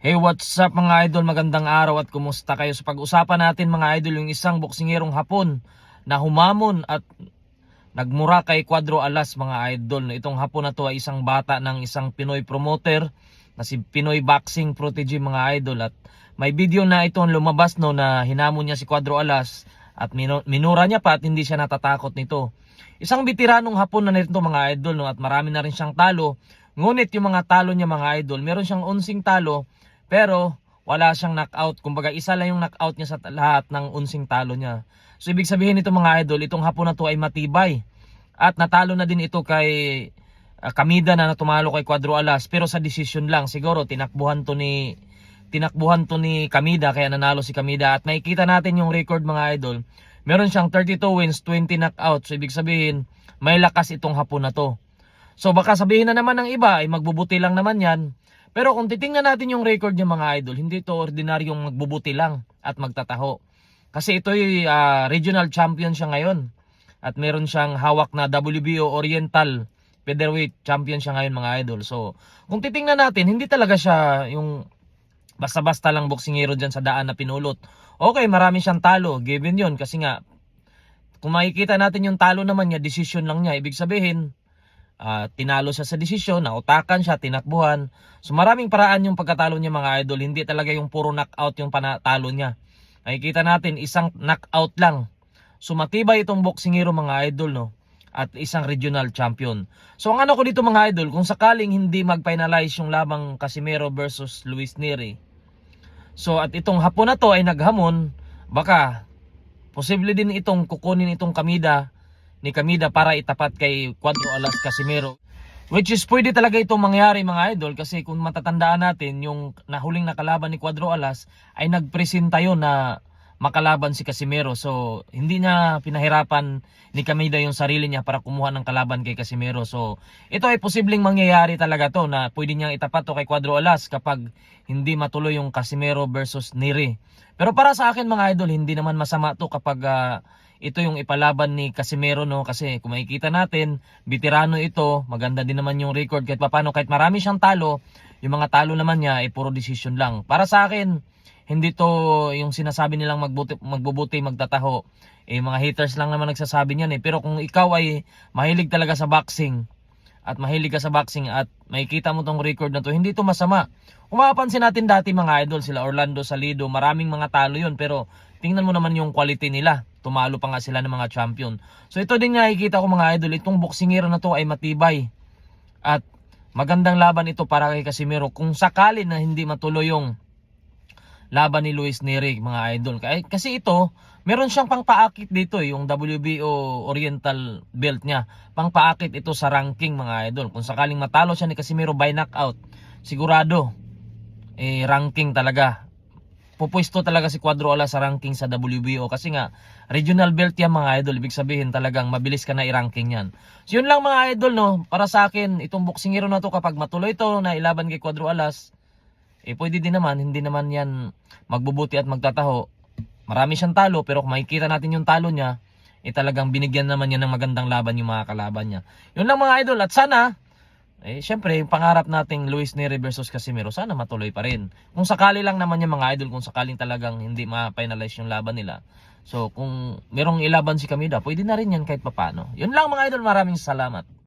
Hey, what's up mga idol? Magandang araw at kumusta kayo? Sa pag-usapan natin mga idol, yung isang boksingerong Hapon na humamon at nagmura kay Cuadro Alas mga idol. Itong Hapon na to ay isang bata ng isang Pinoy promoter na si Pinoy Boxing Protege mga idol. At may video na itong lumabas no na hinamon niya si Cuadro Alas at minura niya pa at hindi siya natatakot nito. Isang bitiranong Hapon na nito mga idol no, at marami na rin siyang talo. Ngunit yung mga talo niya mga idol, meron siyang 11 talo pero wala siyang knockout. Kumbaga isa lang yung knockout niya sa lahat ng 11 talo niya. So ibig sabihin nito mga idol, itong Hapon na to ay matibay. At natalo na din ito kay Kamida na tumalo kay Cuadro Alas pero sa decision lang. Siguro tinakbuhan to ni Kamida kaya nanalo si Kamida. At makikita natin yung record mga idol. Meron siyang 32 wins, 20 knockouts. So ibig sabihin may lakas itong Hapon na to. So baka sabihin na naman ng iba ay magbubuti lang naman yan. Pero kung titingnan natin yung record niya mga idol, hindi ito ordinaryong magbubuti lang at magtataho. Kasi ito ay regional champion siya ngayon. At meron siyang hawak na WBO Oriental Featherweight champion siya ngayon mga idol. So kung titingnan natin, hindi talaga siya yung basta-basta lang boksingero dyan sa daan na pinulot. Okay, marami siyang talo, given yun. Kasi nga, kung makikita natin yung talo naman niya, decision lang niya. Ibig sabihin, tinalo siya sa desisyon, nautakan siya, tinakbuhan. So maraming paraan yung pagkatalo niya mga idol. Hindi talaga yung puro knockout yung panatalo niya. Nakikita natin isang knockout lang. So matibay itong boksingero mga idol no. At isang regional champion. So ang ano ko dito mga idol, kung sakaling hindi mag-finalize yung labang Casimero versus Luis Nery. So at itong Hapon na to ay naghamon, baka posible din itong kukunin itong Kamida ni Kamida para itapat kay Cuadro Alas Casimero. Which is pwede talaga itong mangyari mga idol kasi kung matatandaan natin yung nahuling nakalaban ni Cuadro Alas ay nagpresenta yun na makalaban si Casimero. So hindi niya pinahirapan ni Kamida yung sarili niya para kumuha ng kalaban kay Casimero. So ito ay posibleng mangyayari talaga to na pwede niyang itapat to kay Cuadro Alas kapag hindi matuloy yung Casimero versus Nery. Pero para sa akin mga idol, hindi naman masama to kapag ito yung ipalaban ni Casimero no, kasi kung makikita natin, veterano ito, maganda din naman yung record kahit paano, kahit marami siyang talo, yung mga talo naman niya ay puro decision lang. Para sa akin, hindi to yung sinasabi nilang magbubuti, magtataho. Mga haters lang naman nagsasabi niyan pero kung ikaw ay mahilig talaga sa boxing at mahilig ka sa boxing at makikita mo tong record na to, hindi to masama. Kung mapapansin natin dati mga idol, sila Orlando Salido, maraming mga talo yun pero tingnan mo naman yung quality nila. Tumalo pa nga sila ng mga champion. So ito din nakikita ko mga idol, itong boksingero na to ay matibay. At magandang laban ito para kay Casimero kung sakali na hindi matuloy yung laban ni Luis Nery mga idol. Kasi ito, meron siyang pangpaakit dito yung WBO Oriental belt niya. Pangpaakit ito sa ranking mga idol. Kung sakaling matalo siya ni Casimero by knockout, sigurado ranking talaga. Pupuesto talaga si Cuadro Alas sa ranking sa WBO kasi nga regional belt yan mga idol. Ibig sabihin talagang mabilis ka na i-ranking yan. So yun lang mga idol no, para sa akin itong boksingero na to kapag matuloy to na ilaban kay Cuadro Alas, pwede din naman, hindi naman yan magbubuti at magtataho. Marami siyang talo pero kung makikita natin yung talo niya, talagang binigyan naman niya ng magandang laban yung mga kalaban niya. Yun lang mga idol at sana syempre, yung pangarap nating Luis Nery versus Casimero, sana matuloy pa rin. Kung sakali lang naman yung mga idol, kung sakaling talagang hindi ma-finalize yung laban nila. So, kung merong ilaban si Kamida, pwede na rin yan kahit papano. Yun lang mga idol, maraming salamat.